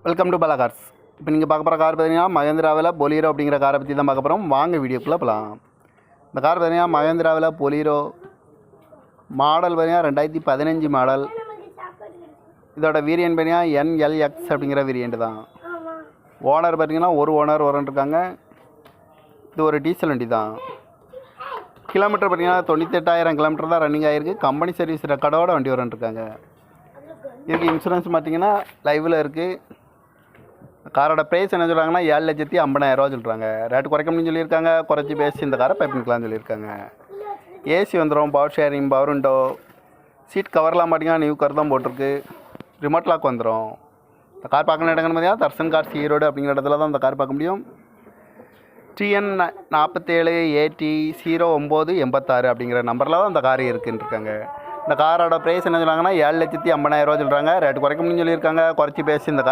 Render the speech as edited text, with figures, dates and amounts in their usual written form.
Welcome to Bala cars. இப்போ நீங்கள் பார்க்க போகிற கார் பார்த்தீங்கன்னா மகேந்திராவில் பொலீரோ அப்படிங்கிற காரை பற்றி தான் பார்க்க போகிறோம். வாங்க வீடியோக்குள்ளே போகலாம். இந்த கார் பார்த்தீங்கன்னா மகேந்திராவில் பொலீரோ மாடல் பார்த்தீங்கன்னா 2015 மாடல். இதோட வேரியன்ட் பார்த்தீங்கன்னா NLX அப்படிங்கிற வேரியன்ட் தான். ஓனர் பார்த்தீங்கன்னா ஒரு ஓனர் இருக்காங்க. இது ஒரு டீசல் வண்டி தான். கிலோமீட்டர் பார்த்தீங்கன்னா 98,000 கிலோமீட்டர் தான் ரன்னிங் ஆகிருக்கு. கம்பெனி சர்வீஸ் ரெக்கார்டோட வண்டி இருக்காங்க. இதுக்கு இன்சூரன்ஸ் பார்த்தீங்கன்னா லைவில் இருக்குது. காரோட ப்ரைஸ் என்ன சொல்கிறாங்கன்னா 7,50,000 சொல்கிறாங்க. ரேட்டு குறைக்கணும்னு சொல்லியிருக்காங்க. குறைச்சி பேசி இந்த காரை பைப்பிங்கலாம்னு சொல்லியிருக்காங்க. ஏசி வந்துடும், power sharing, power window, seat கவர்லாம் பார்த்தீங்கன்னா நியூ கவர் தான் போட்டிருக்கு. ரிமோட் லாக் வந்துடும். இந்த கார் பார்க்கணும் இடங்கன்னு பார்த்தீங்கன்னா தர்சன் கார்ஸ் ஈரோடு அப்படிங்கிற இடத்துல தான் இந்த கார் பார்க்க முடியும். TN 47 AT 0986 அப்படிங்கிற நம்பரில் தான் இந்த கார் இருக்குன்னு இருக்காங்க. இந்த காரோட ப்ரைஸ் என்ன சொல்கிறாங்கன்னா 7,50,000 சொல்கிறாங்க. ரேட்டு குறைக்கணும்னு சொல்லியிருக்காங்க. குறைச்சி பேசி இந்த கார்